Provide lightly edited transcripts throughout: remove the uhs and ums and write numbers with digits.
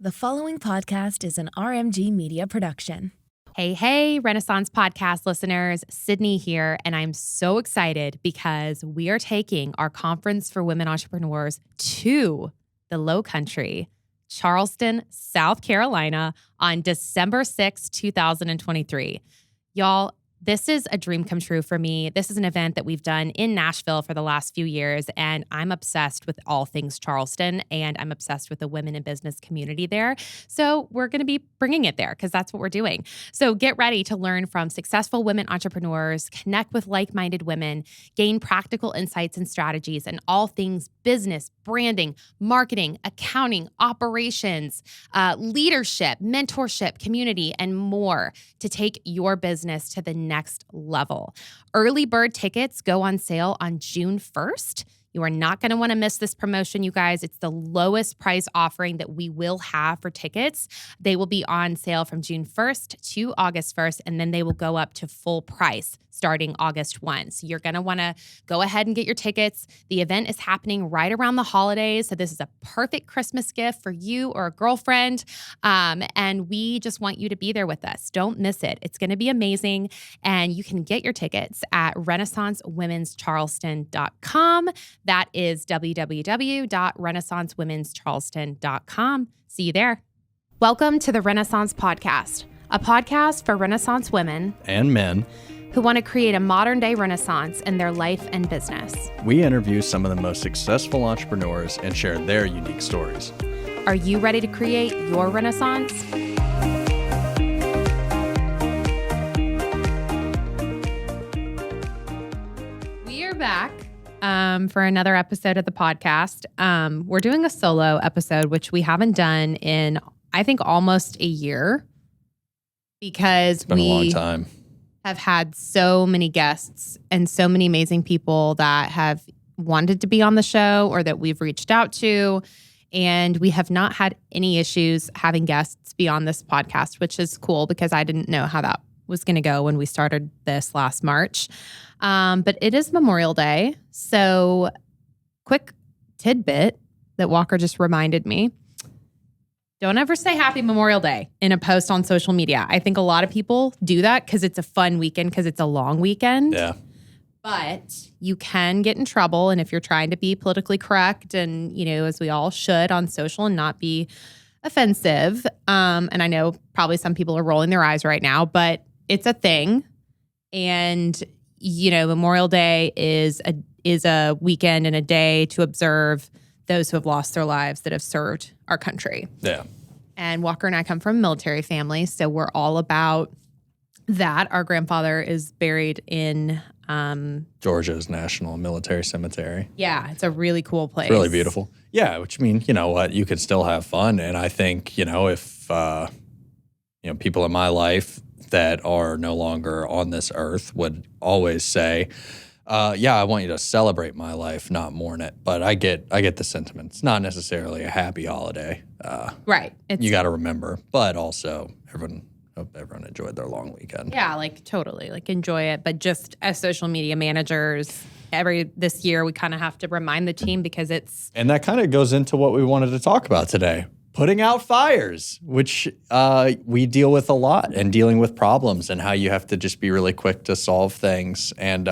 The following podcast is an RMG Media production. Hey, Renaissance Podcast listeners, Sydney here, and I'm so excited because we are taking our conference for women entrepreneurs to the Low Country, Charleston, South Carolina, on December 6, 2023. Y'all, this is a dream come true for me. This is an event that we've done in Nashville for the last few years, and I'm obsessed with all things Charleston, and I'm obsessed with the women in business community there. So we're going to be bringing it there because that's what we're doing. So get ready to learn from successful women entrepreneurs, connect with like-minded women, gain practical insights and strategies, and all things business, branding, marketing, accounting, operations, leadership, mentorship, community, and more to take your business to the next level. Early bird tickets go on sale on June 1st. You are not going to want to miss this promotion, you guys. It's the lowest price offering that we will have for tickets. They will be on sale from June 1st to August 1st, and then they will go up to full price starting August 1. So you're going to want to go ahead and get your tickets. The event is happening right around the holidays, so this is a perfect Christmas gift for you or a girlfriend, and we just want you to be there with us. Don't miss it. It's going to be amazing, and you can get your tickets at renaissancewomenscharleston.com. That is www.renaissancewomenscharleston.com. See you there. Welcome to the Renaissance Podcast, a podcast for Renaissance women and men who want to create a modern-day renaissance in their life and business. We interview some of the most successful entrepreneurs and share their unique stories. Are you ready to create your renaissance? We are back for another episode of the podcast. We're doing a solo episode, which we haven't done in, I think, almost a year because it's been a long time. Have had so many guests and so many amazing people that have wanted to be on the show or that we've reached out to. And we have not had any issues having guests be on this podcast, which is cool because I didn't know how that was going to go when we started this last March. But it is Memorial Day. So quick tidbit that Walker just reminded me. Don't ever say Happy Memorial Day in a post on social media. I think a lot of people do that because it's a fun weekend, because it's a long weekend. Yeah. But you can get in trouble. And if you're trying to be politically correct and, as we all should on social and not be offensive, and I know probably some people are rolling their eyes right now, but it's a thing. And, Memorial Day is a weekend and a day to observe those who have lost their lives that have served our country. Yeah. And Walker and I come from a military family, so we're all about that. Our grandfather is buried in Georgia's National Military Cemetery. Yeah, it's a really cool place. It's really beautiful. Yeah, which means, you know what, you could still have fun. And I think, if, people in my life that are no longer on this earth would always say, I want you to celebrate my life, not mourn it. But I get the sentiment. It's not necessarily a happy holiday. Right. You got to remember. But also, hope everyone enjoyed their long weekend. Yeah, totally. Enjoy it. But just as social media managers, this year we kind of have to remind the team because it's... And that kind of goes into what we wanted to talk about today. Putting out fires, which we deal with a lot, and dealing with problems and how you have to just be really quick to solve things. And,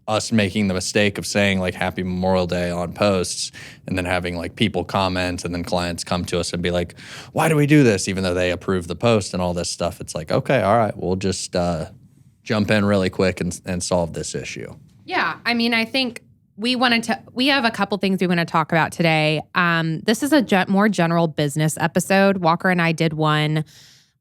us making the mistake of saying Happy Memorial Day on posts and then having people comment and then clients come to us and be like, why do we do this? Even though they approve the post and all this stuff. It's okay, all right, we'll just jump in really quick and solve this issue. Yeah. I think we have a couple things we want to talk about today. This is a more general business episode. Walker and I did one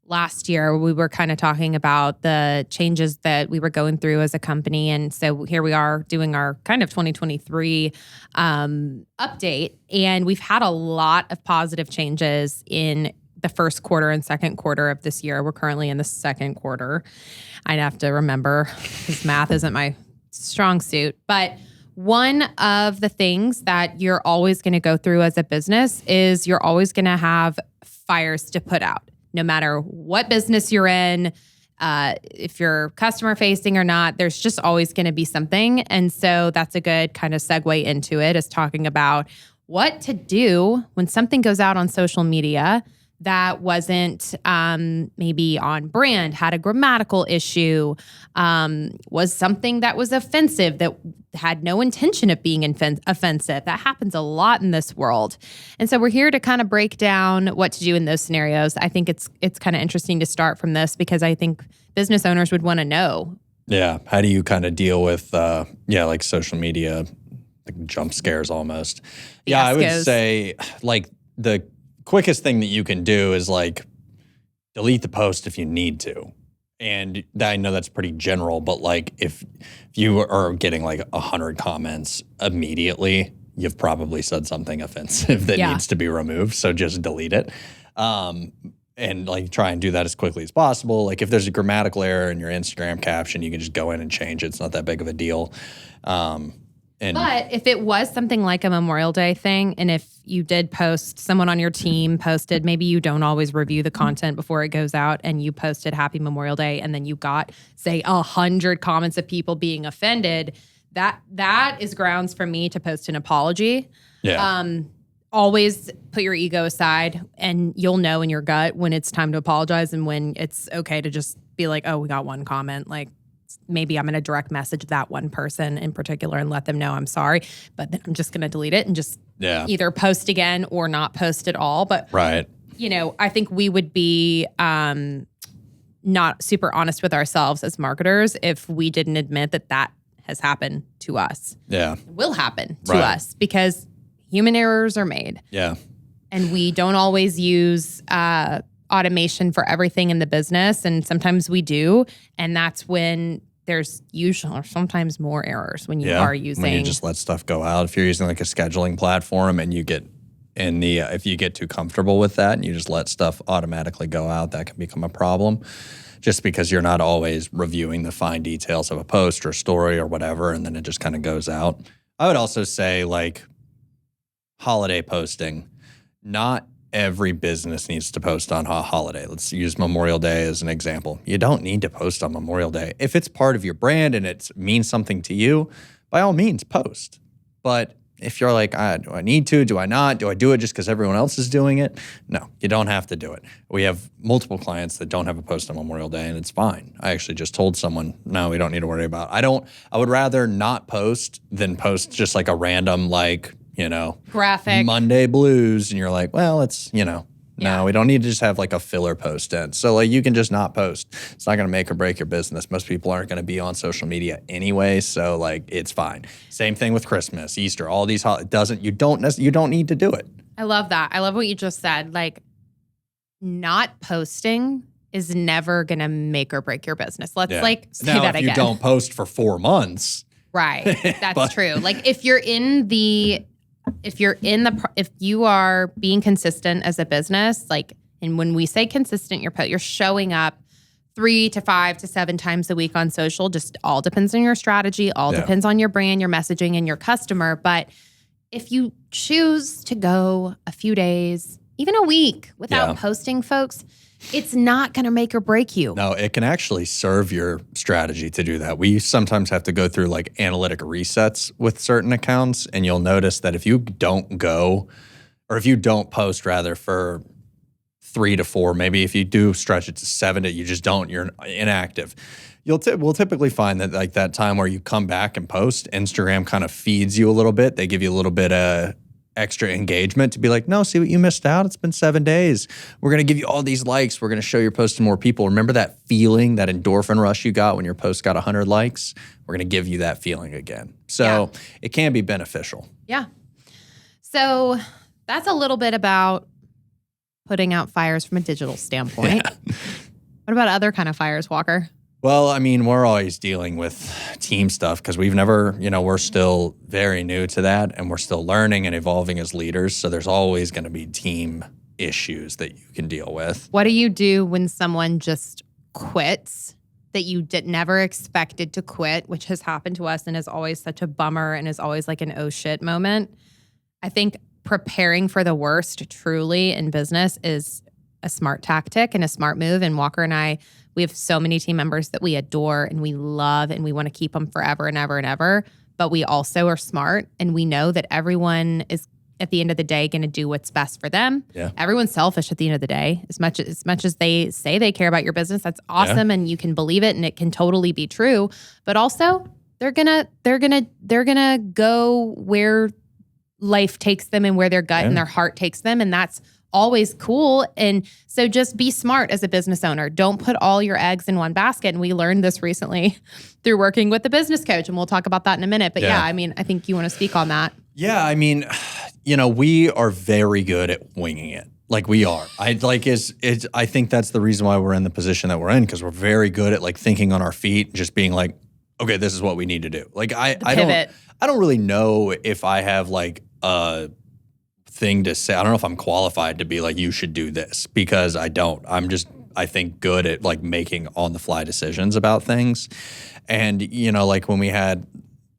last year. We were kind of talking about the changes that we were going through as a company. And so here we are doing our kind of 2023 update. And we've had a lot of positive changes in the first quarter and second quarter of this year. We're currently in the second quarter. I'd have to remember because math isn't my strong suit. But one of the things that you're always going to go through as a business is you're always going to have fires to put out. No matter what business you're in, if you're customer facing or not, there's just always going to be something. And so that's a good kind of segue into it, is talking about what to do when something goes out on social media that wasn't maybe on brand, had a grammatical issue, was something that was offensive, that had no intention of being offensive. That happens a lot in this world. And so we're here to kind of break down what to do in those scenarios. I think it's kind of interesting to start from this because I think business owners would want to know. Yeah. How do you kind of deal with, like social media, like jump scares almost? Yeah, I would say like the quickest thing that you can do is like delete the post if you need to. And I know that's pretty general, but like if you are getting like 100 comments immediately, you've probably said something offensive that needs to be removed. So just delete it. And like try and do that as quickly as possible. Like if there's a grammatical error in your Instagram caption, you can just go in and change it. It's not that big of a deal. But if it was something like a Memorial Day thing, and if you did post, someone on your team posted, maybe you don't always review the content before it goes out, and you posted Happy Memorial Day, and then you got, say, 100 comments of people being offended, that is grounds for me to post an apology. Yeah. Always put your ego aside, and you'll know in your gut when it's time to apologize and when it's okay to just be like, oh, we got one comment, like, maybe I'm going to direct message that one person in particular and let them know I'm sorry, but then I'm just going to delete it and just either post again or not post at all. But, I think we would be not super honest with ourselves as marketers if we didn't admit that has happened to us. Yeah. It will happen to us because human errors are made. Yeah. And we don't always use automation for everything in the business, and sometimes we do, and that's when there's usually or sometimes more errors when you are using. When you just let stuff go out. If you're using like a scheduling platform and you get in the if you get too comfortable with that and you just let stuff automatically go out, that can become a problem. Just because you're not always reviewing the fine details of a post or story or whatever, and then it just kind of goes out. I would also say like holiday posting, not every business needs to post on a holiday. Let's use Memorial Day as an example. You don't need to post on Memorial Day. If it's part of your brand and it means something to you, by all means, post. But if you're like, do I need to? Do I not? Do I do it just because everyone else is doing it? No, you don't have to do it. We have multiple clients that don't have a post on Memorial Day, and it's fine. I actually just told someone, no, we don't need to worry about it. I would rather not post than post just like a random graphic Monday blues, and you're like, well, it's, no, we don't need to just have like a filler post in. So like you can just not post. It's not going to make or break your business. Most people aren't going to be on social media anyway, so like it's fine. Same thing with Christmas, Easter, all these you don't need to do it. I love that. I love what you just said. Like not posting is never going to make or break your business. Let's say that again. If you don't post for 4 months. Right. That's true. Like if you are being consistent as a business, like, and when we say consistent, you're showing up 3 to 5 to 7 times a week on social, just all depends on your strategy, depends on your brand, your messaging, and your customer. But if you choose to go a few days, even a week without posting, folks, it's not going to make or break you. No, it can actually serve your strategy to do that. We sometimes have to go through like analytic resets with certain accounts, and you'll notice that if you don't post rather for 3 to 4, maybe if you do stretch it to 7, you're inactive. We'll typically find that like that time where you come back and post, Instagram kind of feeds you a little bit. They give you a little bit of extra engagement to be like, no, see what you missed out? It's been 7 days. We're going to give you all these likes. We're going to show your post to more people. Remember that feeling, that endorphin rush you got when your post got 100 likes? We're going to give you that feeling again. So it can be beneficial. Yeah. So that's a little bit about putting out fires from a digital standpoint. What about other kind of fires, Walker? Well, I mean, we're always dealing with team stuff because we're still very new to that, and we're still learning and evolving as leaders. So there's always going to be team issues that you can deal with. What do you do when someone just quits that you never expected to quit, which has happened to us and is always such a bummer and is always like an oh shit moment? I think preparing for the worst truly in business is a smart tactic and a smart move. And Walker and I, we have so many team members that we adore and we love and we want to keep them forever and ever and ever. But we also are smart and we know that everyone is at the end of the day going to do what's best for them. Yeah. Everyone's selfish at the end of the day. As much as they say they care about your business, that's awesome, and you can believe it, and it can totally be true. But also, they're gonna go where life takes them and where their gut and their heart takes them, and that's always cool. And so just be smart as a business owner. Don't put all your eggs in one basket. And we learned this recently through working with the business coach, and we'll talk about that in a minute. But I mean, I think you want to speak on that. Yeah, I mean, we are very good at winging it. Like we are. I think that's the reason why we're in the position that we're in, because we're very good at like thinking on our feet and just being like, okay, this is what we need to do. Like I don't really know if I have like a thing to say. I don't know if I'm qualified to be like, you should do this, because I don't. I'm just, I think, good at like making on the fly decisions about things. And, like when we had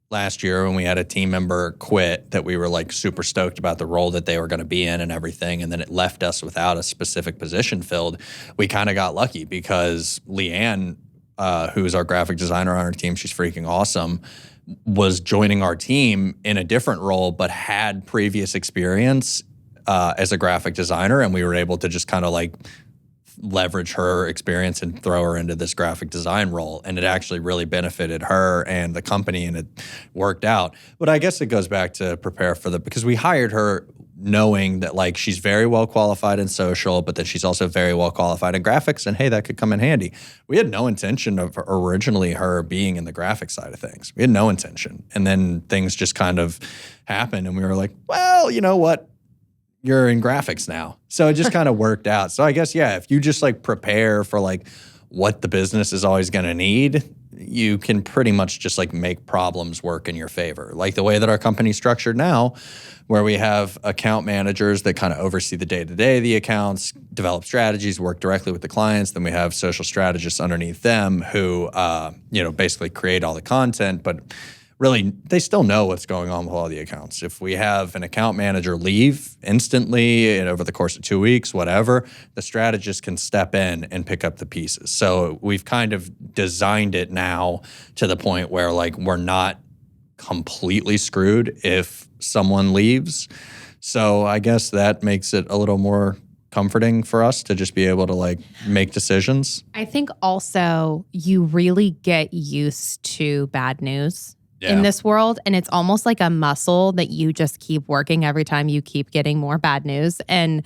last year, when we had a team member quit that we were like super stoked about the role that they were going to be in and everything, and then it left us without a specific position filled, we kind of got lucky because Leanne, who's our graphic designer on our team, she's freaking awesome, was joining our team in a different role, but had previous experience as a graphic designer. And we were able to just kind of like leverage her experience and throw her into this graphic design role. And it actually really benefited her and the company, and it worked out. But I guess it goes back to prepare for because we hired her knowing that like she's very well qualified in social, but then she's also very well qualified in graphics, and hey, that could come in handy. We had no intention of originally her being in the graphic side of things. We had no intention. And then things just kind of happened, and we were like, well, you know what? You're in graphics now. So it just kind of worked out. So I guess, if you just like prepare for like what the business is always going to need, you can pretty much just like make problems work in your favor. Like the way that our company's structured now, where we have account managers that kind of oversee the day-to-day of the accounts, develop strategies, work directly with the clients. Then we have social strategists underneath them who, basically create all the content, but really, they still know what's going on with all the accounts. If we have an account manager leave instantly and over the course of 2 weeks, whatever, the strategist can step in and pick up the pieces. So we've kind of designed it now to the point where like we're not completely screwed if someone leaves. So I guess that makes it a little more comforting for us to just be able to like make decisions. I think also you really get used to bad news in this world. And it's almost like a muscle that you just keep working every time you keep getting more bad news. And,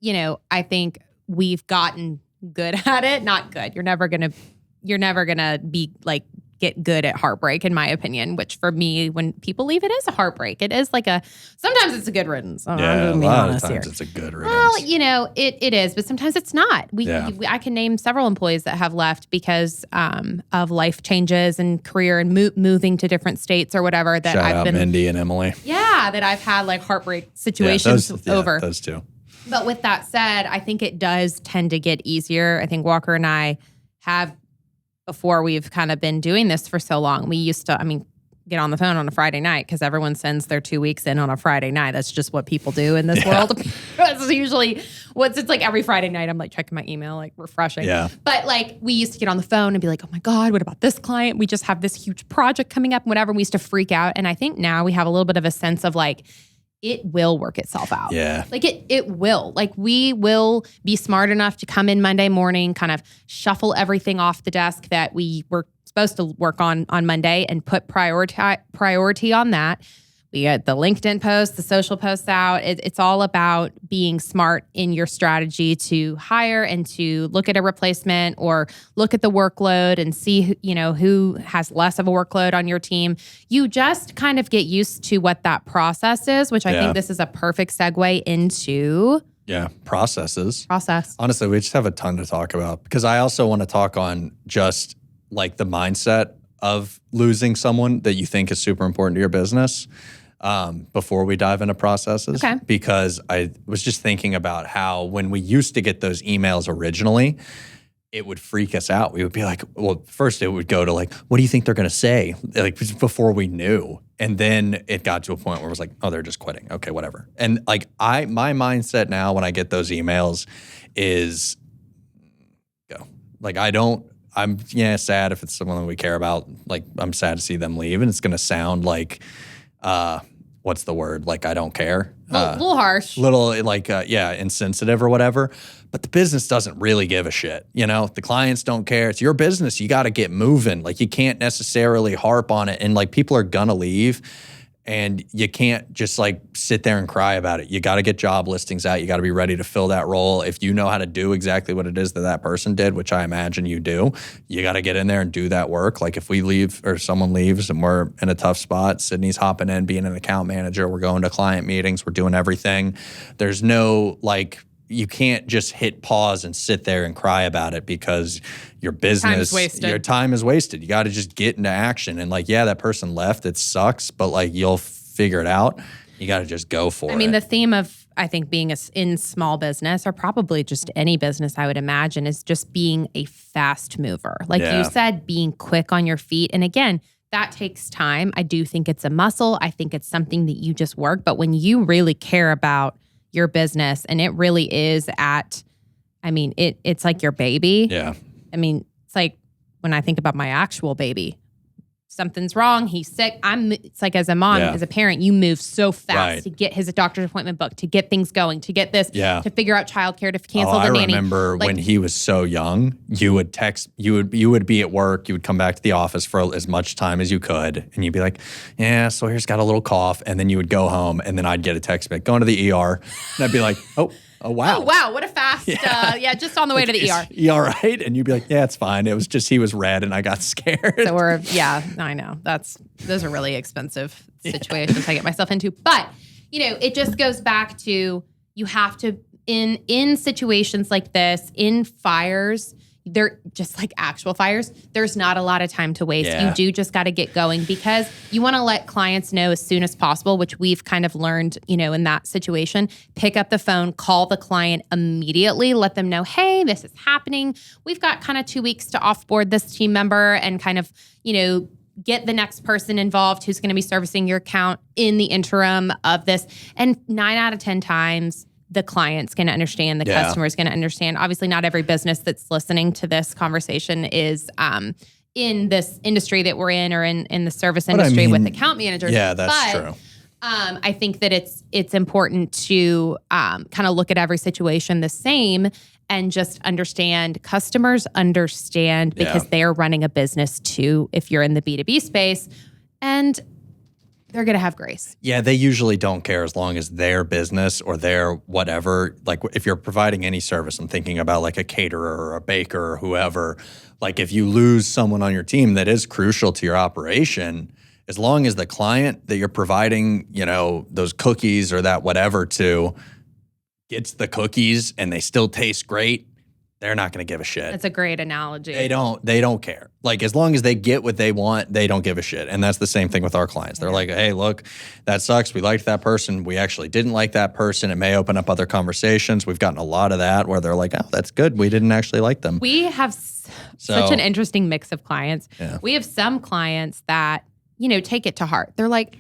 I think we've gotten good at it. Not good. You're never gonna be like, get good at heartbreak, in my opinion, which for me, when people leave, it is a heartbreak. It is like sometimes it's a good riddance. A lot of times it's a good riddance. Well, it is, but sometimes it's not. I can name several employees that have left because of life changes and career and moving to different states or whatever. That Shout out Mindy and Emily. Yeah, that I've had like heartbreak situations over. Those two. But with that said, I think it does tend to get easier. I think Walker and I have, before we've kind of been doing this for so long, we used to, get on the phone on a Friday night because everyone sends their 2 weeks in on a Friday night. That's just what people do in this world. That's usually it's like every Friday night I'm like checking my email, like refreshing. Yeah. But like we used to get on the phone and be like, oh my God, what about this client? We just have this huge project coming up and whatever. We used to freak out. And I think now we have a little bit of a sense of like, it will work itself out. Yeah. Like it will. Like we will be smart enough to come in Monday morning, kind of shuffle everything off the desk that we were supposed to work on Monday and put priority on that. We get the LinkedIn posts, the social posts out. It's all about being smart in your strategy to hire and to look at a replacement or look at the workload and see, who has less of a workload on your team. You just kind of get used to what that process is, which I think this is a perfect segue into. Yeah, processes. Process. Honestly, we just have a ton to talk about because I also want to talk on just like the mindset of losing someone that you think is super important to your business. Before we dive into processes. Okay. Because I was just thinking about how when we used to get those emails originally, it would freak us out. We would be like, well, first it would go to like, what do you think they're going to say? Like before we knew. And then it got to a point where it was like, oh, they're just quitting. Okay, whatever. And like my mindset now when I get those emails is go. Like I'm sad if it's someone that we care about. Like I'm sad to see them leave. And it's going to sound like, what's the word? Like, I don't care. A little harsh. Little like, insensitive or whatever. But the business doesn't really give a shit. You know, the clients don't care. It's your business. You got to get moving. Like, you can't necessarily harp on it. And like, people are going to leave. And you can't just like sit there and cry about it. You got to get job listings out. You got to be ready to fill that role. If you know how to do exactly what it is that person did, which I imagine you do, you got to get in there and do that work. Like, if we leave or someone leaves and we're in a tough spot, Sydney's hopping in, being an account manager. We're going to client meetings. We're doing everything. There's no like, you can't just hit pause and sit there and cry about it because your business, your time is wasted. You got to just get into action. And like, yeah, that person left. It sucks, but like, you'll figure it out. You got to just go for it. I mean, the theme of, I think, being in small business, or probably just any business, I would imagine, is just being a fast mover. Like you said, being quick on your feet. And again, that takes time. I do think it's a muscle. I think it's something that you just work. But when you really care about your business, and it really is it's like your baby. Yeah. I mean, it's like when I think about my actual baby, something's wrong, he's sick. It's like, as a mom, as a parent, you move so fast to get his doctor's appointment booked, to get things going, to get this, to figure out childcare, to cancel the nanny. I remember when he was so young, you would text, you would be at work, you would come back to the office for as much time as you could, and you'd be like, yeah, Sawyer's got a little cough, and then you would go home, and then I'd get a text back, going to the ER, and I'd be like, oh, wow. Oh, wow. What a fast, just on the way to the ER. You all right? And you'd be like, yeah, it's fine. It was just, he was red and I got scared. So I know. Those are really expensive situations I get myself into. But, it just goes back to, you have to, in situations like this, in fires, they're just like actual fires, there's not a lot of time to waste. You do just got to get going, because you want to let clients know as soon as possible, which we've kind of learned, in that situation. Pick up the phone, call the client immediately, let them know, hey, this is happening. We've got kind of 2 weeks to offboard this team member and kind of, get the next person involved who's going to be servicing your account in the interim of this. And 9 out of 10 times, the client's going to understand, the customer's going to understand. Obviously, not every business that's listening to this conversation is in this industry that we're in, or in the service industry with account managers. Yeah, that's true. I think that it's important to kind of look at every situation the same and just understand. Customers understand because they are running a business too, if you're in the B2B space, and they're going to have grace. Yeah, they usually don't care as long as their business or their whatever. Like, if you're providing any service, I'm thinking about like a caterer or a baker or whoever. Like, if you lose someone on your team that is crucial to your operation, as long as the client that you're providing, those cookies or that whatever to gets the cookies and they still taste great, they're not going to give a shit. That's a great analogy. They don't care. Like, as long as they get what they want, they don't give a shit. And that's the same thing with our clients. They're like, hey, look, that sucks. We liked that person. We actually didn't like that person. It may open up other conversations. We've gotten a lot of that where they're like, oh, that's good. We didn't actually like them. We have such an interesting mix of clients. Yeah. We have some clients that, take it to heart. They're like,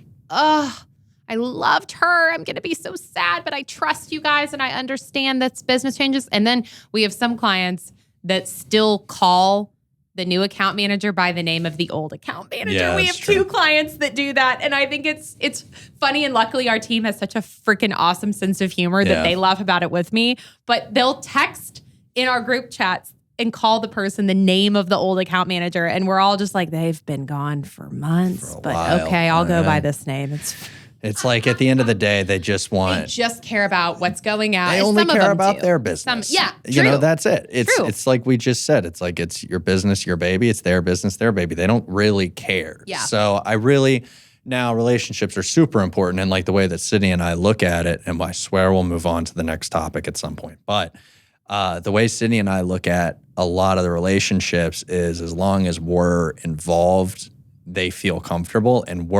I loved her. I'm going to be so sad, but I trust you guys and I understand that's business changes. And then we have some clients that still call the new account manager by the name of the old account manager. Yeah, we have two clients that do that. And I think it's funny. And luckily our team has such a freaking awesome sense of humor that they laugh about it with me. But they'll text in our group chats and call the person the name of the old account manager. And we're all just like, they've been gone for months, but while. Okay, I'll go by this name. It's like, at the end of the day, they just care about what's going out. They only care about their business. True. That's it. It's like we just said. It's like, it's your business, your baby. It's their business, their baby. They don't really care. Yeah. So now relationships are super important, and like the way that Sydney and I look at it, and I swear we'll move on to the next topic at some point. But the way Sydney and I look at a lot of the relationships is, as long as we're involved, they feel comfortable, and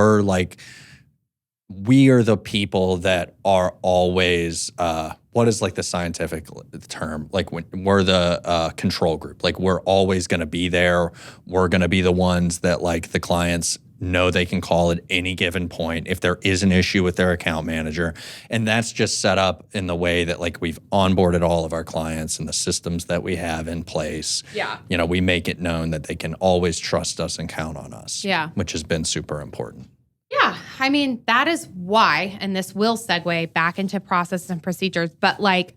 we are the people that are always, what is like the scientific term? Like, when we're the control group. Like, we're always going to be there. We're going to be the ones that like the clients know they can call at any given point if there is an issue with their account manager. And that's just set up in the way that like we've onboarded all of our clients and the systems that we have in place. Yeah. We make it known that they can always trust us and count on us. Yeah. Which has been super important. Yeah. I mean, that is why, and this will segue back into processes and procedures, but like,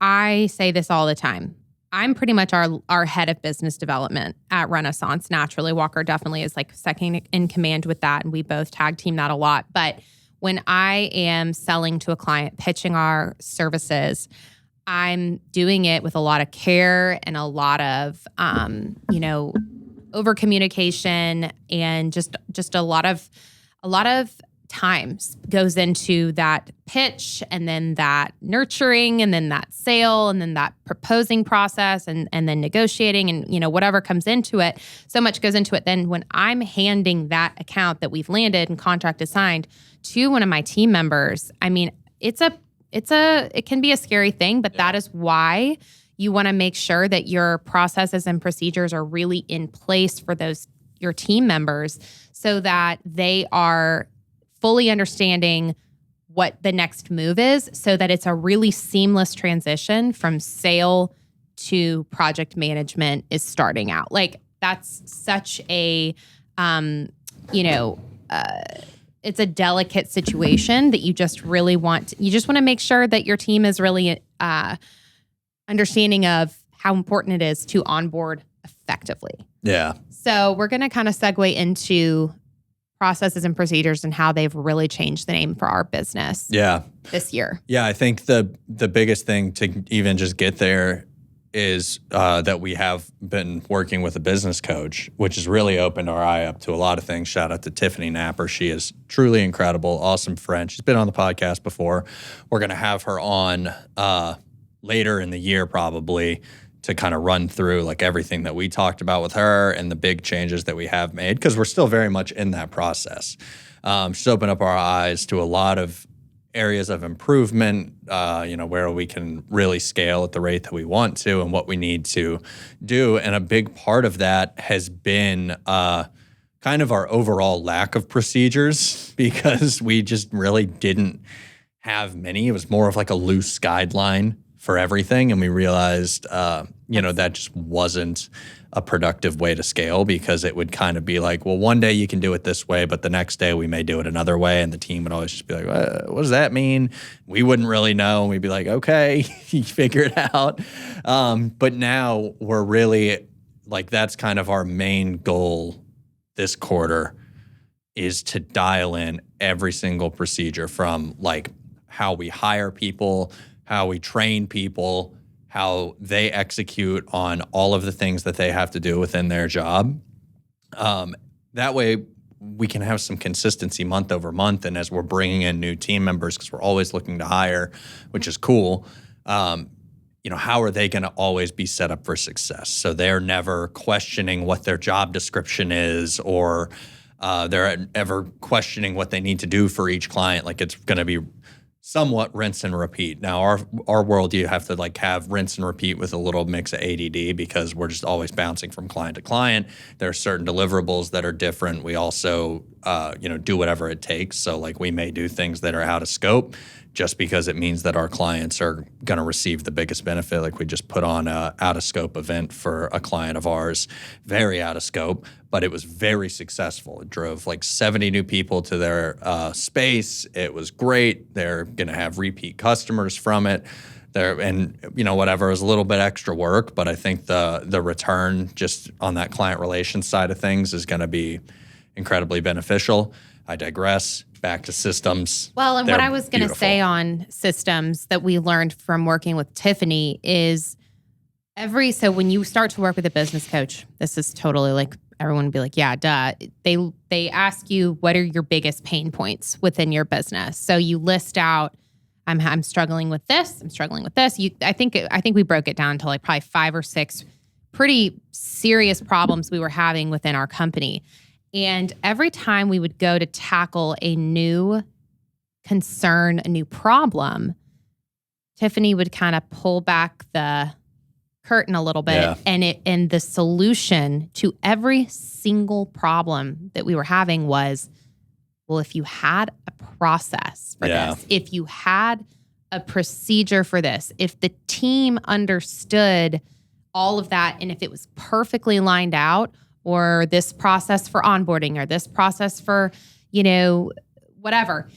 I say this all the time. I'm pretty much our head of business development at Renaissance. Naturally, Walker definitely is like second in command with that, and we both tag team that a lot. But when I am selling to a client, pitching our services, I'm doing it with a lot of care and a lot of, over communication, and just a lot of times goes into that pitch, and then that nurturing, and then that sale, and then that proposing process, and then negotiating, and whatever comes into it. So much goes into it. Then when I'm handing that account that we've landed and contract is signed to one of my team members, I mean, it can be a scary thing, but that is why you want to make sure that your processes and procedures are really in place for your team members, so that they are fully understanding what the next move is, so that it's a really seamless transition from sale to project management is starting out. Like, that's such a, it's a delicate situation that you just really want to make sure that your team is really understanding of how important it is to onboard effectively. Yeah. So we're going to kind of segue into processes and procedures and how they've really changed the name for our business this year. Yeah, I think the biggest thing to even just get there is that we have been working with a business coach, which has really opened our eye up to a lot of things. Shout out to Tiffany Napper. She is truly incredible, awesome friend. She's been on the podcast before. We're going to have her on later in the year probably to kind of run through like everything that we talked about with her and the big changes that we have made, because we're still very much in that process. She's opened up our eyes to a lot of areas of improvement, where we can really scale at the rate that we want to and what we need to do. And a big part of that has been kind of our overall lack of procedures, because we just really didn't have many. It was more of like a loose guideline for everything. And we realized, that just wasn't a productive way to scale, because it would kind of be like, well, one day you can do it this way, but the next day we may do it another way. And the team would always just be like, what does that mean? We wouldn't really know. And we'd be like, okay, you figure it out. But now we're really like, that's kind of our main goal this quarter, is to dial in every single procedure, from like how we hire people, how we train people, how they execute on all of the things that they have to do within their job. That way we can have some consistency month over month. And as we're bringing in new team members, because we're always looking to hire, which is cool, how are they going to always be set up for success? So they're never questioning what their job description is, or they're ever questioning what they need to do for each client. Like, it's going to be somewhat rinse and repeat. Now, our world, you have to like have rinse and repeat with a little mix of ADD, because we're just always bouncing from client to client. There are certain deliverables that are different. We also, do whatever it takes. So like, we may do things that are out of scope, just because it means that our clients are going to receive the biggest benefit. Like, we just put on a out of scope event for a client of ours, very out of scope, but it was very successful. It drove like 70 new people to their space. It was great. They're going to have repeat customers from it. Whatever, it was a little bit extra work, but I think the return just on that client relations side of things is going to be incredibly beneficial. I digress. Back to systems. Well, and what I was going to say on systems that we learned from working with Tiffany is so when you start to work with a business coach, this is totally like, everyone would be like, yeah, duh. They ask you, what are your biggest pain points within your business? So you list out, I'm struggling with this. I'm struggling with this. I think we broke it down to like probably 5 or 6 pretty serious problems we were having within our company. And every time we would go to tackle a new concern, a new problem, Tiffany would kind of pull back the curtain a little bit. Yeah. And the solution to every single problem that we were having was, well, if you had a process for this, if you had a procedure for this, if the team understood all of that, and if it was perfectly lined out, or this process for onboarding, or this process for, whatever.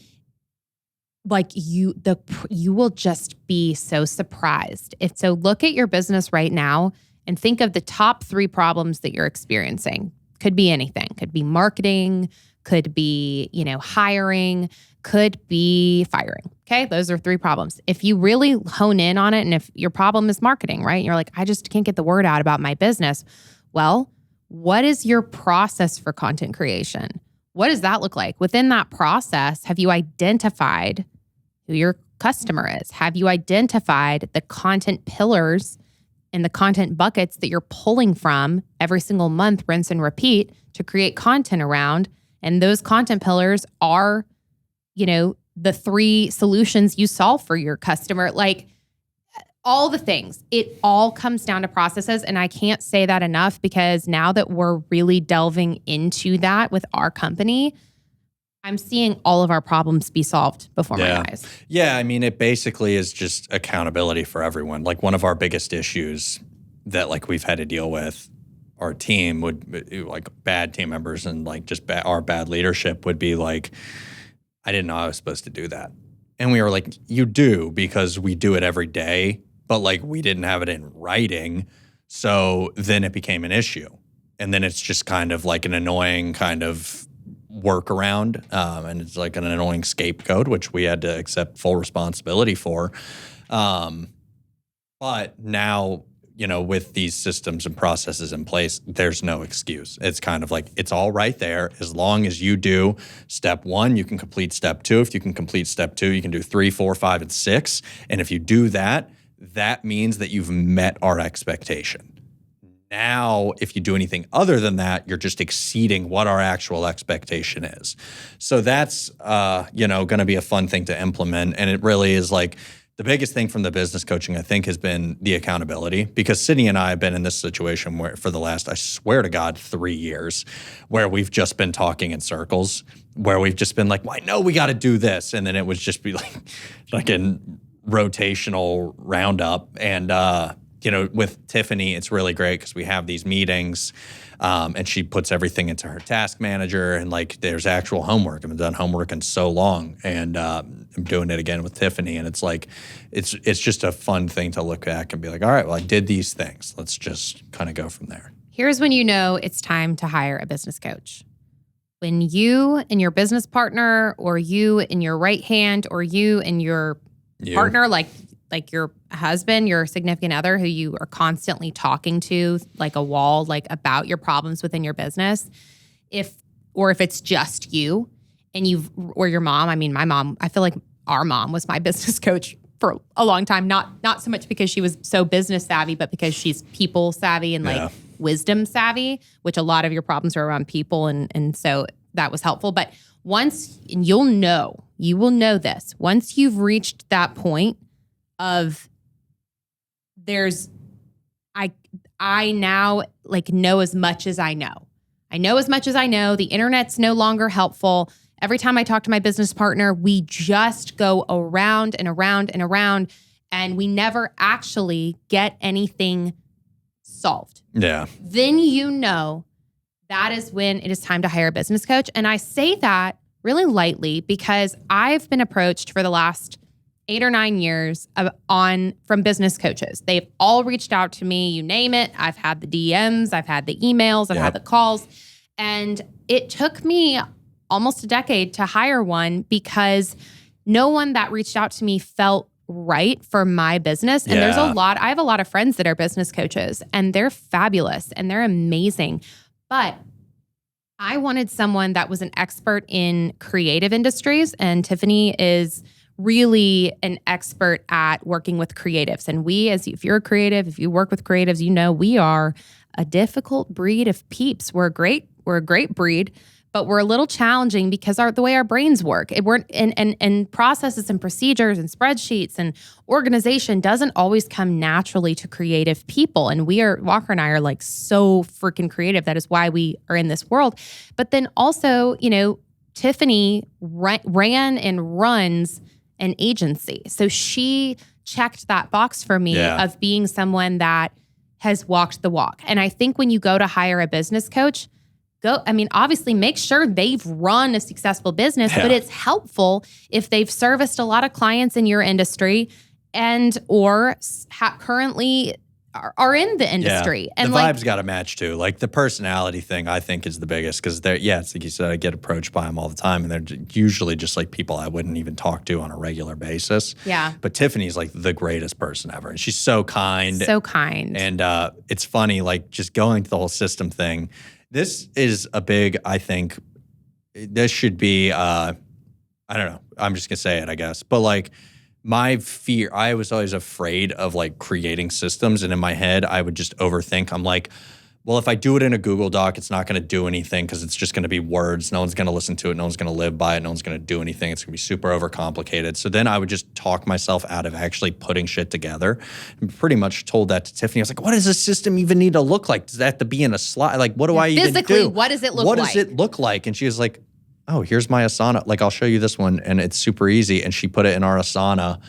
Like you will just be so surprised. So look at your business right now and think of the top 3 problems that you're experiencing. Could be anything. Could be marketing, could be, hiring, could be firing. Okay. Those are 3 problems. If you really hone in on it, and if your problem is marketing, right? You're like, I just can't get the word out about my business. Well, what is your process for content creation? What does that look like? Within that process, have you identified who your customer is? Have you identified the content pillars and the content buckets that you're pulling from every single month, rinse and repeat, to create content around? And those content pillars are, the 3 solutions you solve for your customer, like all the things. It all comes down to processes. And I can't say that enough, because now that we're really delving into that with our company, I'm seeing all of our problems be solved before my eyes. Yeah, I mean, it basically is just accountability for everyone. Like one of our biggest issues that like we've had to deal with, our team would, like bad team members and like just our bad leadership would be like, I didn't know I was supposed to do that. And we were like, you do, because we do it every day, but like we didn't have it in writing. So then it became an issue. And then it's just kind of like an annoying kind of workaround, and it's like an annoying scapegoat, which we had to accept full responsibility for. But now, with these systems and processes in place, there's no excuse. It's kind of like, it's all right there. As long as you do step 1, you can complete step 2. If you can complete step 2, you can do 3, 4, 5, and 6. And if you do that, that means that you've met our expectation. Now, if you do anything other than that, you're just exceeding what our actual expectation is. So that's, going to be a fun thing to implement. And it really is like the biggest thing from the business coaching, I think, has been the accountability, because Sydney and I have been in this situation where for the last, I swear to God, 3 years, where we've just been talking in circles, where we've just been like, well, I know we got to do this. And then it would just be like a rotational roundup. And, with Tiffany, it's really great because we have these meetings, and she puts everything into her task manager, and like there's actual homework. I haven't done homework in so long, and I'm doing it again with Tiffany, and it's like it's just a fun thing to look back and be like, all right, well, I did these things. Let's just kind of go from there. Here's when you know it's time to hire a business coach. When you and your business partner, or you and your right hand, or you and your partner, like your husband, your significant other, who you are constantly talking to like a wall, like about your problems within your business, if it's just you and or your mom. I mean, my mom, I feel like our mom was my business coach for a long time, not so much because she was so business savvy, but because she's people savvy and like wisdom savvy, which a lot of your problems are around people. And so that was helpful. But you will know this, once you've reached that point of I now like know as much as I know. I know as much as I know. The internet's no longer helpful. Every time I talk to my business partner, we just go around and around and around, and we never actually get anything solved. Yeah. Then that is when it is time to hire a business coach. And I say that really lightly because I've been approached for the last 8 or 9 years from business coaches. They've all reached out to me, you name it. I've had the DMs, I've had the emails, I've had the calls. And it took me almost a decade to hire one because no one that reached out to me felt right for my business. And I have a lot of friends that are business coaches, and they're fabulous and they're amazing. But I wanted someone that was an expert in creative industries, and Tiffany is really an expert at working with creatives. And if you're a creative, if you work with creatives, we are a difficult breed of peeps. We're a great breed, but we're a little challenging because the way our brains work. And processes and procedures and spreadsheets and organization doesn't always come naturally to creative people. And Walker and I are like so freaking creative. That is why we are in this world. But then also, Tiffany ran and runs an agency. So she checked that box for me of being someone that has walked the walk. And I think when you go to hire a business coach, obviously make sure they've run a successful business, but it's helpful if they've serviced a lot of clients in your industry and or currently are in the industry. Yeah. And the vibe's got to match too. Like the personality thing, I think is the biggest because it's like you said, I get approached by them all the time and they're usually just like people I wouldn't even talk to on a regular basis. Yeah. But Tiffany's like the greatest person ever. And she's so kind. So kind. And it's funny, like just going to the whole system thing. This is a big, I think, this should be, I don't know. I'm just going to say it, I guess. But like, my fear, I was always afraid of like creating systems. And in my head, I would just overthink. I'm like, well, if I do it in a Google Doc, it's not going to do anything because it's just going to be words. No one's going to listen to it. No one's going to live by it. No one's going to do anything. It's going to be super overcomplicated. So then I would just talk myself out of actually putting shit together. And pretty much told that to Tiffany. I was like, what does a system even need to look like? Does that have to be in a slide? Like, what do I even do? Physically, what does it look like? What does it look like? And she was like, oh, here's my Asana. Like, I'll show you this one. And it's super easy. And she put it in our Asana.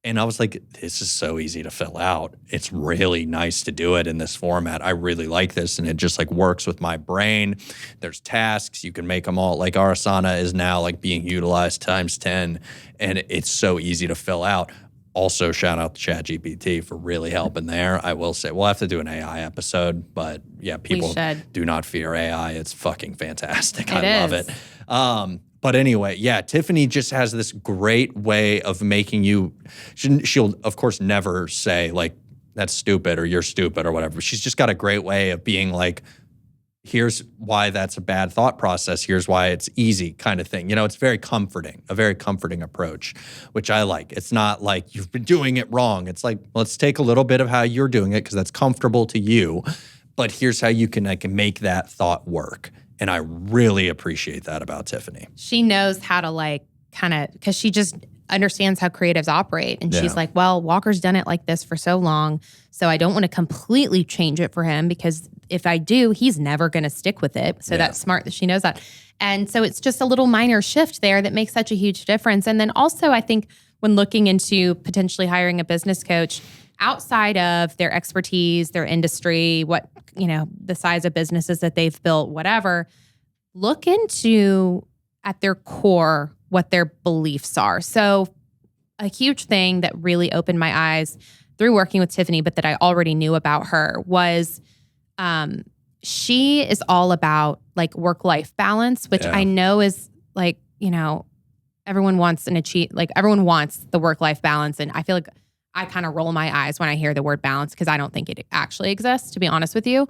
And I was like, this is so easy to fill out. It's really nice to do it in this format. I really like this. And it just like works with my brain. There's tasks. You can make them all. Like our Asana is now like being utilized times 10. And it's so easy to fill out. Also, shout out to ChatGPT for really helping there. I will say, we'll have to do an AI episode. But yeah, people do not fear AI. It's fucking fantastic. I love it. But anyway, yeah, Tiffany just has this great way of making you, she'll of course never say like, that's stupid or you're stupid or whatever. She's just got a great way of being like, here's why that's a bad thought process. Here's why it's easy kind of thing. You know, it's very comforting, a very comforting approach, which I like. It's not like you've been doing it wrong. It's like, let's take a little bit of how you're doing it because that's comfortable to you. But here's how you can like make that thought work. And I really appreciate that about Tiffany. She knows how to like kind of, because she just understands how creatives operate. And she's like, well, Walker's done it like this for so long. So I don't want to completely change it for him because if I do, he's never going to stick with it. So that's smart that she knows that. And so it's just a little minor shift there that makes such a huge difference. And then also I think when looking into potentially hiring a business coach, outside of their expertise, their industry, what, you know, the size of businesses that they've built, whatever, look into at their core what their beliefs are. So a huge thing that really opened my eyes through working with Tiffany, but that I already knew about her was she is all about like work-life balance, which I know is like, you know, everyone wants everyone wants the work-life balance. And I feel like I kind of roll my eyes when I hear the word balance because I don't think it actually exists, to be honest with you.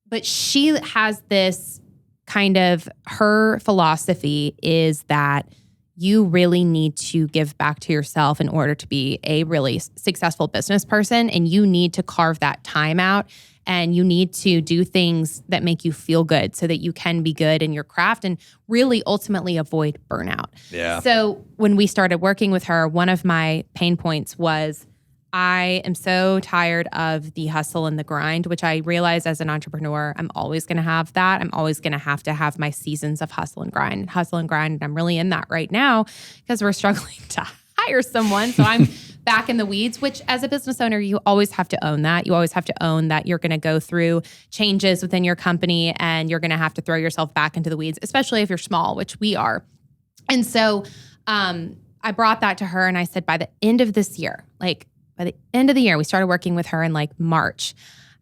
But she has this kind of, her philosophy is that you really need to give back to yourself in order to be a really successful business person. And you need to carve that time out and you need to do things that make you feel good so that you can be good in your craft and really ultimately avoid burnout. Yeah. So when we started working with her, one of my pain points was I am so tired of the hustle and the grind, which I realize as an entrepreneur, I'm always going to have that. I'm always going to have my seasons of hustle and grind. And I'm really in that right now because we're struggling to hire someone. So I'm back in the weeds, which as a business owner, you always have to own that. You always have to own that you're going to go through changes within your company and you're going to have to throw yourself back into the weeds, especially if you're small, which we are. And so I brought that to her and I said, by the end of this year, we started working with her in like March.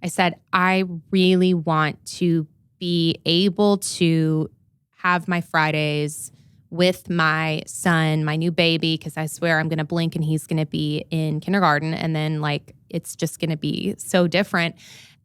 I said, I really want to be able to have my Fridays with my son, my new baby, because I swear I'm going to blink and he's going to be in kindergarten. And then like, it's just going to be so different.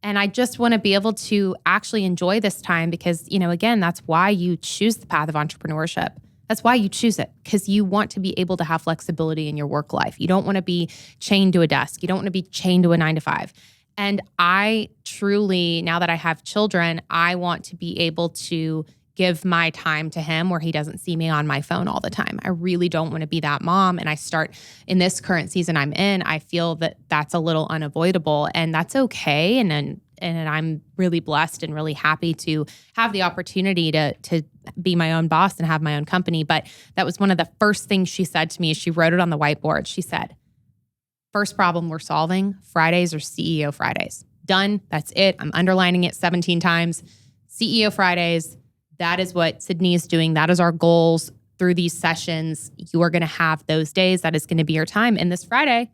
And I just want to be able to actually enjoy this time because, you know, again, that's why you choose the path of entrepreneurship. That's why you choose it, because you want to be able to have flexibility in your work life. You don't want to be chained to a desk. You don't want to be chained to a 9-to-5. And I truly, now that I have children, I want to be able to give my time to him where he doesn't see me on my phone all the time. I really don't want to be that mom. And I start in this current season I'm in, I feel that that's a little unavoidable and that's okay. And I'm really blessed and really happy to have the opportunity to be my own boss and have my own company. But that was one of the first things she said to me. She wrote it on the whiteboard. She said, first problem we're solving, Fridays are CEO Fridays. Done. That's it. I'm underlining it 17 times. CEO Fridays, that is what Sydney is doing. That is our goals through these sessions. You are going to have those days. That is going to be your time. And this Friday,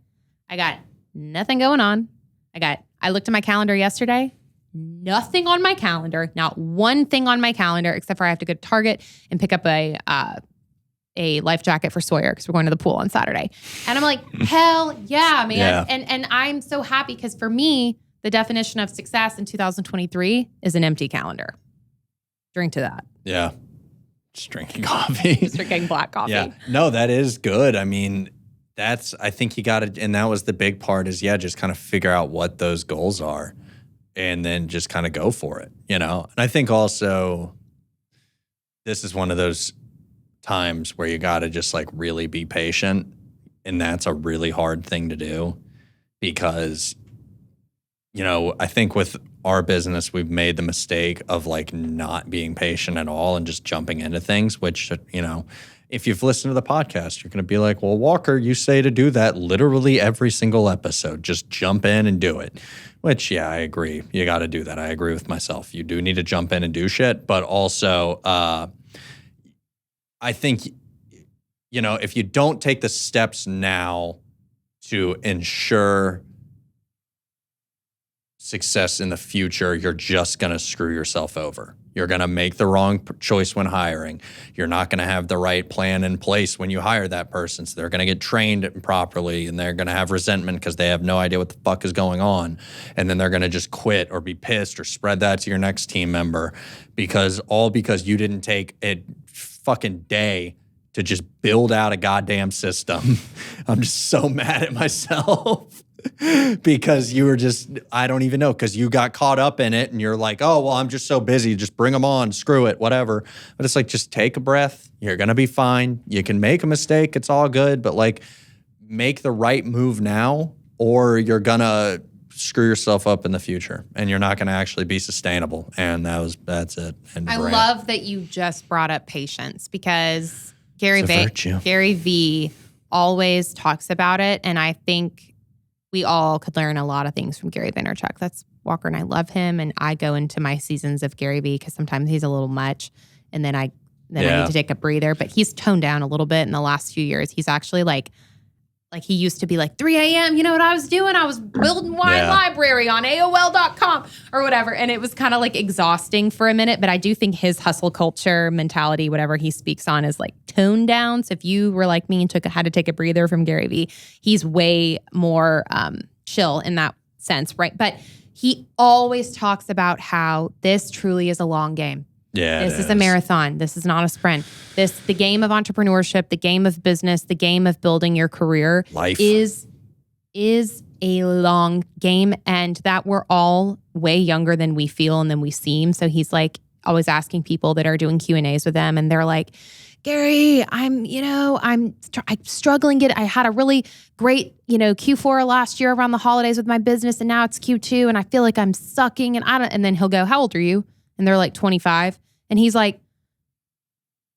I got nothing going on. I looked at my calendar yesterday. Nothing on my calendar. Not one thing on my calendar except for I have to go to Target and pick up a life jacket for Sawyer because we're going to the pool on Saturday. And I'm like, hell yeah, man. Yeah. And I'm so happy because for me, the definition of success in 2023 is an empty calendar. Drink to that. Yeah. Just drinking coffee. Just drinking black coffee. Yeah. No, that is good. I mean, I think you got to, and that was the big part is, just kind of figure out what those goals are and then just kind of go for it, And I think also this is one of those times where you got to just like really be patient. And that's a really hard thing to do because, I think with our business, we've made the mistake of like not being patient at all and just jumping into things, which, if you've listened to the podcast, you're going to be like, well, Walker, you say to do that literally every single episode. Just jump in and do it. Which, I agree. You got to do that. I agree with myself. You do need to jump in and do shit. But also, I think, if you don't take the steps now to ensure success in the future, you're just going to screw yourself over. You're going to make the wrong choice when hiring. You're not going to have the right plan in place when you hire that person. So they're going to get trained properly and they're going to have resentment because they have no idea what the fuck is going on. And then they're going to just quit or be pissed or spread that to your next team member because you didn't take a fucking day to just build out a goddamn system. I'm just so mad at myself. Because you were I don't even know, because you got caught up in it and you're like, oh, well, I'm just so busy. Just bring them on, screw it, whatever. But it's like, just take a breath. You're going to be fine. You can make a mistake. It's all good. But like, make the right move now or you're going to screw yourself up in the future and you're not going to actually be sustainable. And that's it. I love that you just brought up patience because Gary V always talks about it. And I think we all could learn a lot of things from Gary Vaynerchuk. That's Walker and I love him. And I go into my seasons of Gary V because sometimes he's a little much. And then I need to take a breather. But he's toned down a little bit in the last few years. He's actually like he used to be like 3 a.m. You know what I was doing? I was building wine library on AOL.com or whatever. And it was kind of like exhausting for a minute. But I do think his hustle culture mentality, whatever he speaks on, is like toned down. So if you were like me and had to take a breather from Gary V, he's way more chill in that sense, right? But he always talks about how this truly is a long game. Yeah, this is a marathon. This is not a sprint. The game of entrepreneurship, the game of business, the game of building your career life is a long game, and that we're all way younger than we feel and than we seem. So he's like always asking people that are doing Q&As with them, and they're like, Gary, I'm struggling. I had a really great, Q4 last year around the holidays with my business, and now it's Q2, and I feel like I'm sucking. And then he'll go, how old are you? And they're like 25. And he's like,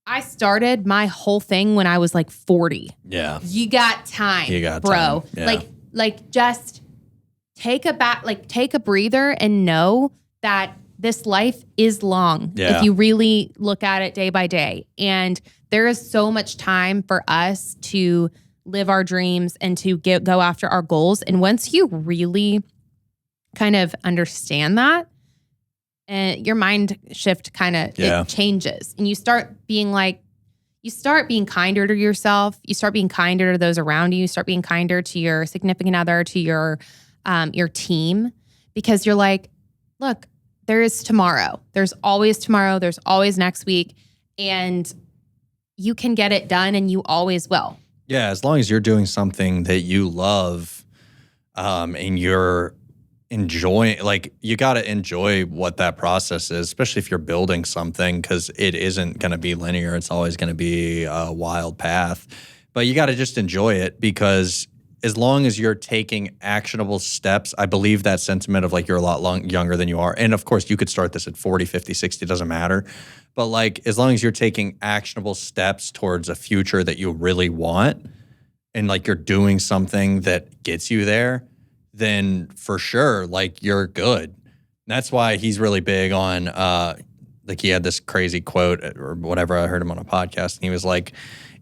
I started my whole thing when I was like 40. Yeah. You got time, bro. Yeah. Like just take a breather and know that this life is long if you really look at it day by day. And there is so much time for us to live our dreams and to go after our goals. And once you really kind of understand that, and your mind shift it changes. And you start being kinder to yourself. You start being kinder to those around you. You start being kinder to your significant other, to your team, because you're like, look, there is tomorrow. There's always tomorrow. There's always next week. And you can get it done and you always will. Yeah, as long as you're doing something that you love and you're enjoying, like, you got to enjoy what that process is, especially if you're building something, because it isn't going to be linear. It's always going to be a wild path. But you got to just enjoy it, because as long as you're taking actionable steps, I believe that sentiment of like you're a lot younger than you are. And of course, you could start this at 40, 50, 60, doesn't matter. But like, as long as you're taking actionable steps towards a future that you really want, and like you're doing something that gets you there, then for sure, like, you're good. That's why he's really big on like he had this crazy quote or whatever. I heard him on a podcast, and he was like,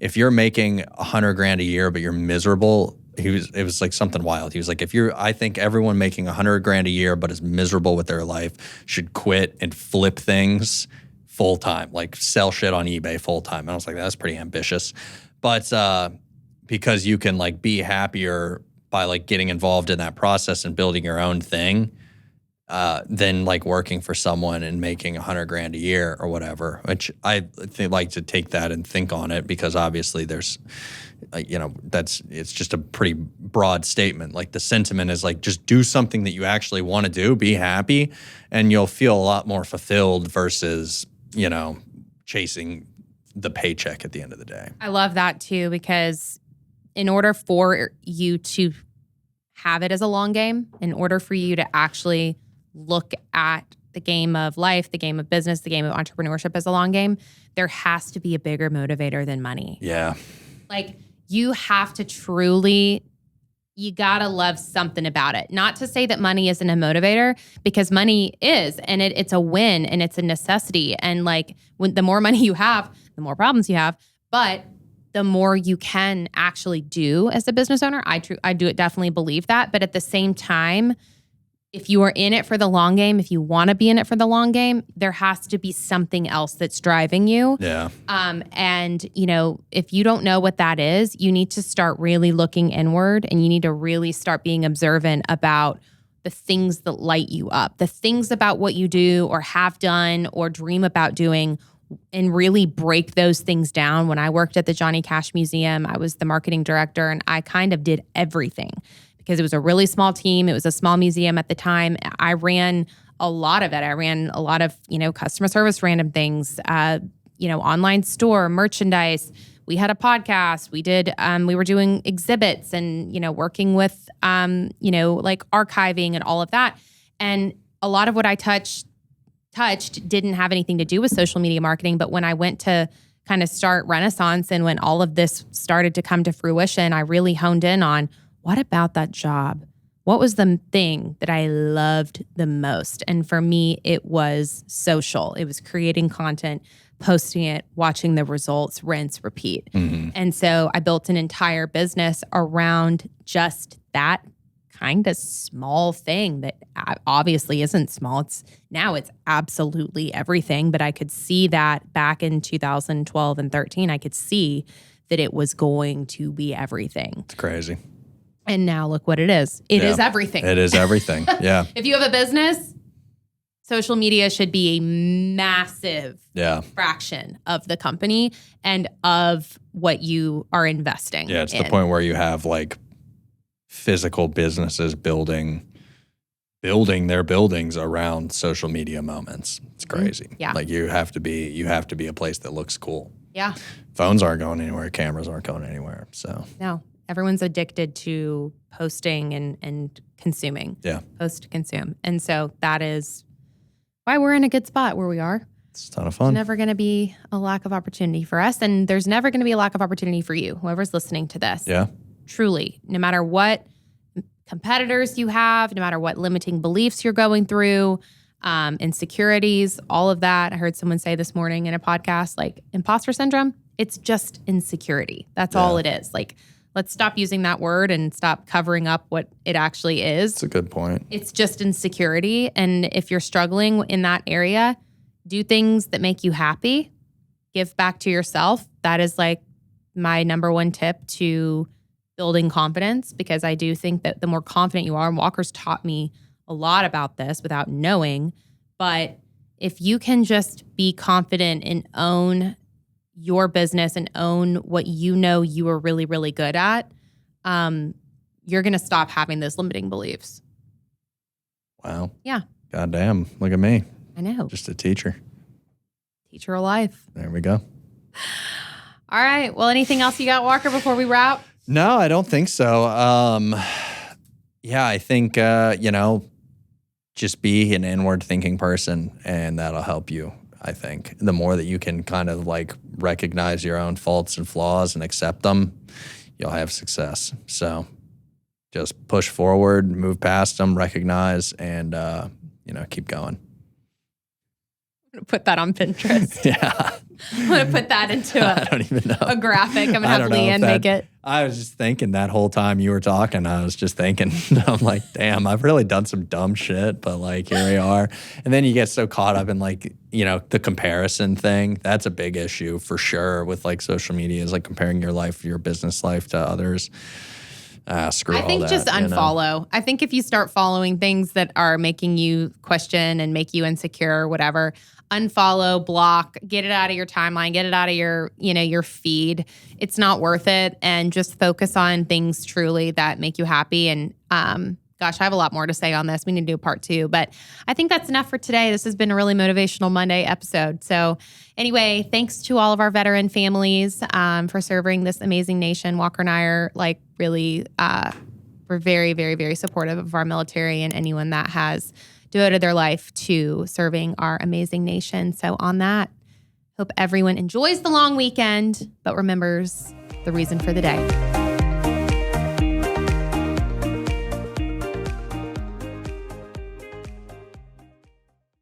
if you're making $100,000 a year, but you're miserable, it was like something wild. He was like, I think everyone making $100,000 a year, but is miserable with their life should quit and flip things full time, like sell shit on eBay full time. And I was like, that's pretty ambitious. But because you can like be happier by like getting involved in that process and building your own thing, than like working for someone and making $100,000 a year or whatever, which I like to take that and think on it, because obviously there's, it's just a pretty broad statement. Like the sentiment is like, just do something that you actually want to do, be happy, and you'll feel a lot more fulfilled versus, chasing the paycheck at the end of the day. I love that too, because in order for you to have it as a long game, in order for you to actually look at the game of life, the game of business, the game of entrepreneurship as a long game, there has to be a bigger motivator than money. Yeah. Like you have to truly, you gotta love something about it. Not to say that money isn't a motivator, because money is, and it's a win and it's a necessity. And like the more money you have, the more problems you have. But the more you can actually do as a business owner. I do definitely believe that. But at the same time, if you are in it for the long game, if you want to be in it for the long game, there has to be something else that's driving you. Yeah. And, if you don't know what that is, you need to start really looking inward, and you need to really start being observant about the things that light you up, the things about what you do or have done or dream about doing, and really break those things down. When I worked at the Johnny Cash Museum, I was the marketing director, and I kind of did everything because it was a really small team. It was a small museum at the time. I ran a lot of it. I ran a lot of, customer service, random things, online store, merchandise. We had a podcast. We were doing exhibits and, working with, like archiving and all of that. And a lot of what I touched didn't have anything to do with social media marketing. But when I went to kind of start Renaissance, and when all of this started to come to fruition, I really honed in on, what about that job? What was the thing that I loved the most? And for me, it was social. It was creating content, posting it, watching the results, rinse, repeat. Mm-hmm. And so I built an entire business around just that kind of small thing that obviously isn't small. Now it's absolutely everything. But I could see that back in 2012 and 13, I could see that it was going to be everything. It's crazy. And now look what it is. It is everything. It is everything. Yeah. If you have a business, social media should be a massive fraction of the company and of what you are investing. Yeah, it's the point where you have like physical businesses building their buildings around social media moments. It's crazy. Yeah. Like you have to be a place that looks cool. Yeah. Phones aren't going anywhere, cameras aren't going anywhere. So no. Everyone's addicted to posting and consuming. Yeah. Post to consume. And so that is why we're in a good spot where we are. It's a ton of fun. There's never going to be a lack of opportunity for us. And there's never going to be a lack of opportunity for you, whoever's listening to this. Yeah. Truly. No matter what competitors you have, no matter what limiting beliefs you're going through, insecurities, all of that. I heard someone say this morning in a podcast, like imposter syndrome, it's just insecurity. That's all it is. Like, let's stop using that word and stop covering up what it actually is. That's a good point. It's just insecurity. And if you're struggling in that area, do things that make you happy. Give back to yourself. That is like my number one tip to building confidence, because I do think that the more confident you are, and Walker's taught me a lot about this without knowing, but if you can just be confident and own your business and own what you know you are really, really good at, you're going to stop having those limiting beliefs. Wow. Yeah. Goddamn. Look at me. I know. Just a teacher. Teacher of life. There we go. All right. Well, anything else you got, Walker, before we wrap? No, I don't think so. I think, just be an inward thinking person, and that'll help you. I think the more that you can kind of like recognize your own faults and flaws and accept them, you'll have success. So just push forward, move past them, recognize, and, keep going. Put that on Pinterest. Yeah. I'm going to put that into I don't even know. a graphic. I'm going to I have don't know if Leanne make it. I was just thinking that whole time you were talking, I was just thinking, I'm like, damn, I've really done some dumb shit, but like, here we are. And then you get so caught up in like, you know, the comparison thing. That's a big issue for sure with like social media, is like comparing your life, your business life to others. Screw all that. I think just unfollow. You know? I think if you start following things that are making you question and make you insecure or whatever, unfollow, block, get it out of your timeline, get it out of your, you know, your feed. It's not worth it. And just focus on things truly that make you happy. And gosh, I have a lot more to say on this. We need to do a part 2, but I think that's enough for today. This has been a really motivational Monday episode. So anyway, thanks to all of our veteran families for serving this amazing nation. Walker and I are like really, we're very, very, very supportive of our military and anyone that has devoted their life to serving our amazing nation. So on that, hope everyone enjoys the long weekend, but remembers the reason for the day.